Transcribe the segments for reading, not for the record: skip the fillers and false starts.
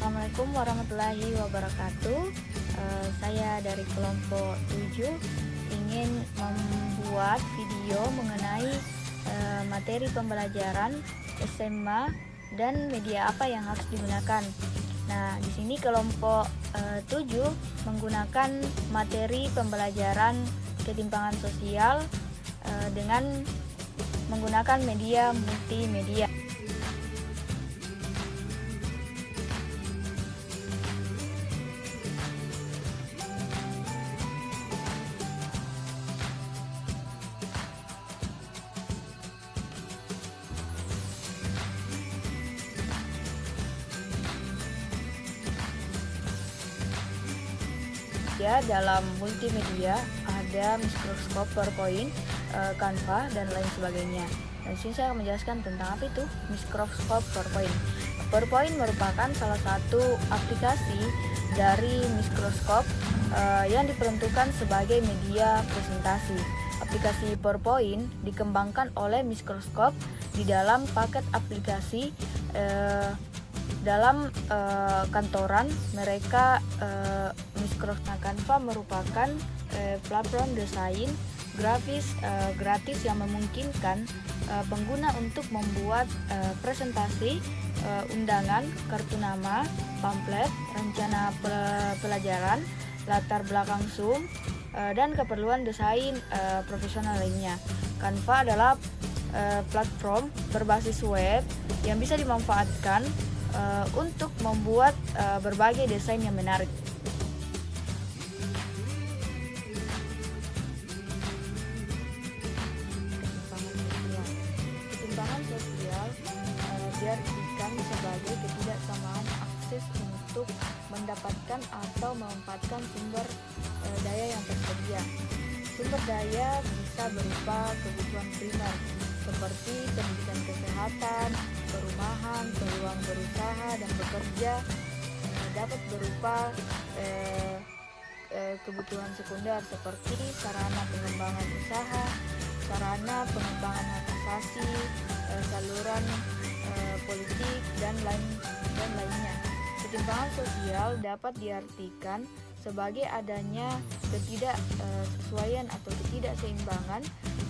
Assalamualaikum warahmatullahi wabarakatuh. Saya dari kelompok 7 ingin membuat video mengenai materi pembelajaran SMA dan media apa yang harus digunakan. Nah, di sini kelompok 7 menggunakan materi pembelajaran ketimpangan sosial dengan menggunakan media multimedia. Dalam multimedia ada mikroskop, PowerPoint, Canva, dan lain sebagainya. Dan sini saya akan menjelaskan tentang apa itu mikroskop PowerPoint. PowerPoint merupakan salah satu aplikasi dari mikroskop yang diperuntukkan sebagai media presentasi. Aplikasi PowerPoint dikembangkan oleh mikroskop di dalam paket aplikasi dalam kantoran mereka. Mikroskop Canva merupakan platform desain grafis gratis yang memungkinkan pengguna untuk membuat presentasi, undangan, kartu nama, pamflet, rencana pelajaran, latar belakang Zoom, dan keperluan desain profesional lainnya. Canva adalah platform berbasis web yang bisa dimanfaatkan untuk membuat berbagai desain yang menarik. Ketimpangan sosial diartikan sebagai ketidaksamaan akses untuk mendapatkan atau memanfaatkan sumber daya yang tersedia. Sumber daya bisa berupa kebutuhan primer seperti pendidikan, kesehatan, perumahan, peluang berusaha dan bekerja. Dapat berupa kebutuhan sekunder seperti sarana pengembangan usaha, sarana pengembangan hak asasi, saluran politik, dan lainnya. Ketimpangan sosial dapat diartikan sebagai adanya ketidaksesuaian atau ketidakseimbangan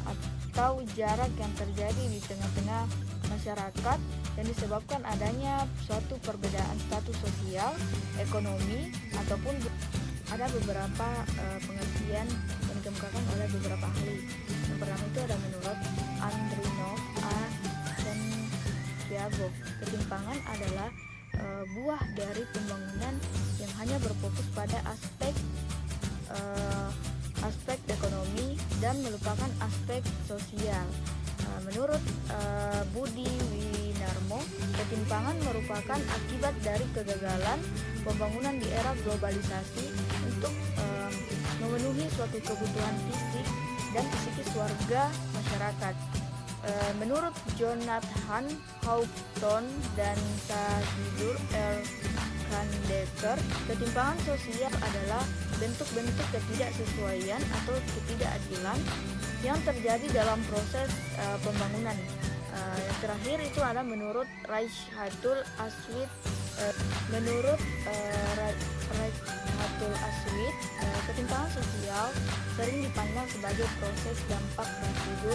atau jarak yang terjadi di tengah-tengah masyarakat yang disebabkan adanya suatu perbedaan status sosial, ekonomi, ataupun ada beberapa pengertian yang dikemukakan oleh beberapa ahli. Yang pertama itu ada menurut Andrinov, A. dan Tiago. Ketimpangan adalah buah dari pembangunan yang hanya berfokus pada aspek ekonomi dan melupakan aspek sosial. Menurut Budi Winarmo, ketimpangan merupakan akibat dari kegagalan pembangunan di era globalisasi untuk memenuhi suatu kebutuhan fisik dan psikis warga masyarakat. Menurut Jonathan Houghton dan Sahidur R. Kandeker, ketimpangan sosial adalah bentuk-bentuk ketidaksesuaian atau ketidakadilan yang terjadi dalam proses pembangunan. Yang terakhir itu adalah menurut Raihatul Aswid. Ketimpangan sosial sering dipandang sebagai proses dampak residu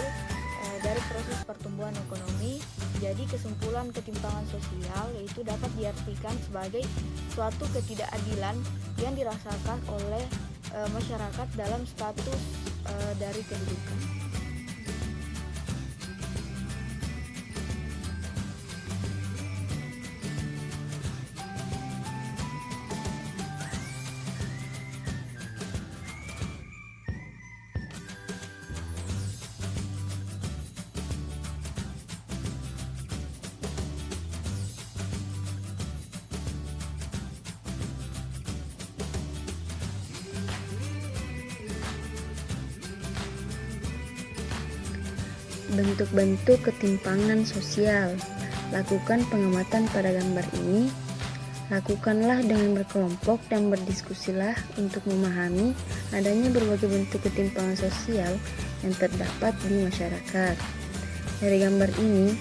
dari proses pertumbuhan ekonomi. Jadi kesimpulan ketimpangan sosial yaitu dapat diartikan sebagai suatu ketidakadilan yang dirasakan oleh masyarakat dalam status dari kehidupan. Bentuk-bentuk ketimpangan sosial. Lakukan pengamatan pada gambar ini. Lakukanlah dengan berkelompok dan berdiskusilah untuk memahami adanya berbagai bentuk ketimpangan sosial yang terdapat di masyarakat. Dari gambar ini,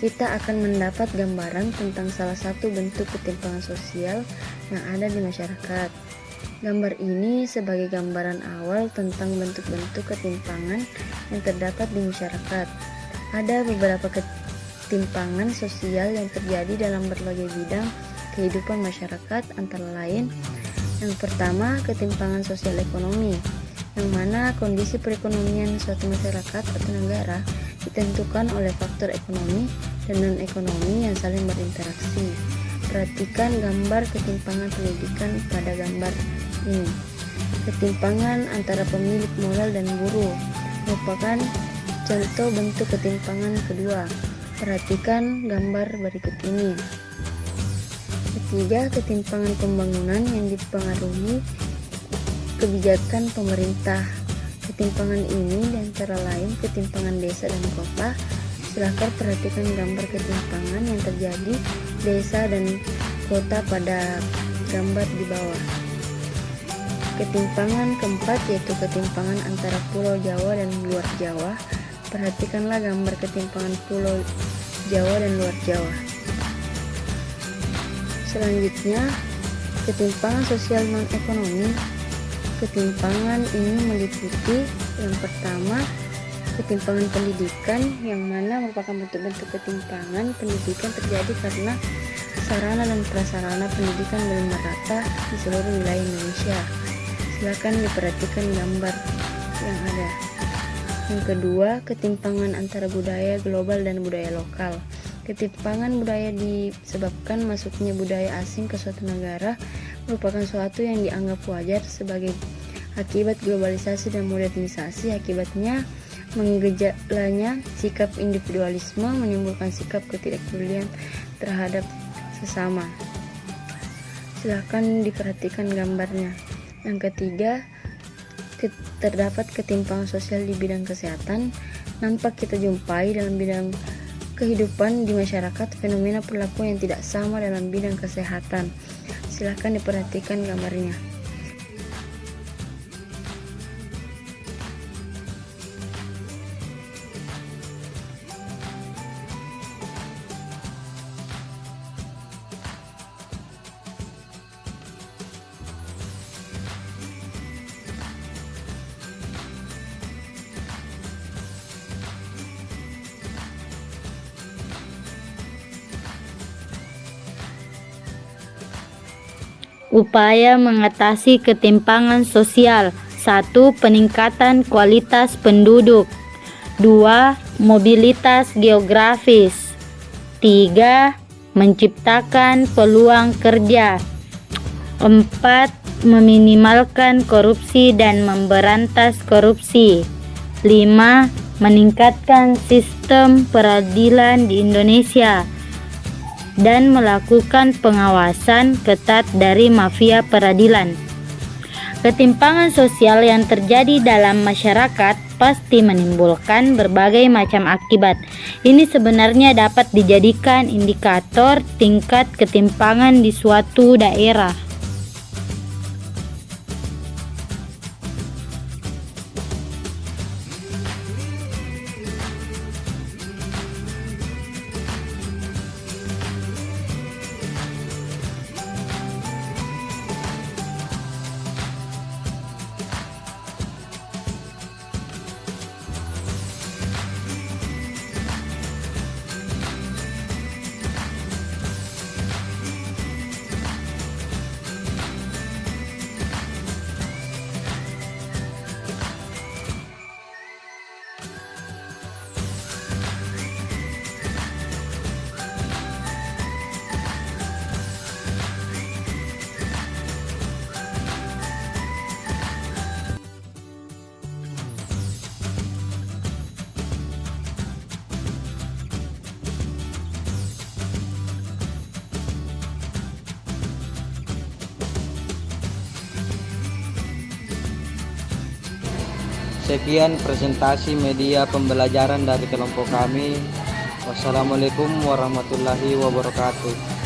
kita akan mendapat gambaran tentang salah satu bentuk ketimpangan sosial yang ada di masyarakat. Gambar ini sebagai gambaran awal tentang bentuk-bentuk ketimpangan yang terdapat di masyarakat. Ada beberapa ketimpangan sosial yang terjadi dalam berbagai bidang kehidupan masyarakat, antara lain yang pertama, ketimpangan sosial ekonomi, yang mana kondisi perekonomian suatu masyarakat atau negara ditentukan oleh faktor ekonomi dan non-ekonomi yang saling berinteraksi. Perhatikan gambar ketimpangan pendidikan pada gambar ini. Ketimpangan antara pemilik modal dan buruh merupakan contoh bentuk ketimpangan kedua. Perhatikan gambar berikut ini. Ketiga, ketimpangan pembangunan yang dipengaruhi kebijakan pemerintah. Ketimpangan ini antara lain ketimpangan desa dan kota. Silakan perhatikan gambar ketimpangan yang terjadi desa dan kota pada gambar di bawah. Ketimpangan keempat yaitu ketimpangan antara Pulau Jawa dan luar Jawa. Perhatikanlah gambar ketimpangan Pulau Jawa dan luar Jawa. Selanjutnya, ketimpangan sosial non-ekonomi. Ketimpangan ini meliputi yang pertama, ketimpangan pendidikan, yang mana merupakan bentuk-bentuk ketimpangan pendidikan terjadi karena sarana dan prasarana pendidikan belum merata di seluruh wilayah Indonesia. Silakan diperhatikan gambar yang ada. Yang kedua, ketimpangan antara budaya global dan budaya lokal. Ketimpangan budaya disebabkan masuknya budaya asing ke suatu negara merupakan suatu yang dianggap wajar sebagai akibat globalisasi dan modernisasi. Akibatnya menggejalanya sikap individualisme, menimbulkan sikap ketidakpedulian terhadap sesama. Silakan diperhatikan gambarnya. Yang ketiga, terdapat ketimpangan sosial di bidang kesehatan. Nampak kita jumpai dalam bidang kehidupan di masyarakat fenomena perilaku yang tidak sama dalam bidang kesehatan. Silakan diperhatikan gambarnya. Upaya mengatasi ketimpangan sosial. 1. Peningkatan kualitas penduduk. 2. Mobilitas geografis. 3. Menciptakan peluang kerja. 4. Meminimalkan korupsi dan memberantas korupsi. 5. Meningkatkan sistem peradilan di Indonesia dan melakukan pengawasan ketat dari mafia peradilan. Ketimpangan sosial yang terjadi dalam masyarakat pasti menimbulkan berbagai macam akibat. Ini sebenarnya dapat dijadikan indikator tingkat ketimpangan di suatu daerah. Sekian presentasi media pembelajaran dari kelompok kami. Wassalamualaikum warahmatullahi wabarakatuh.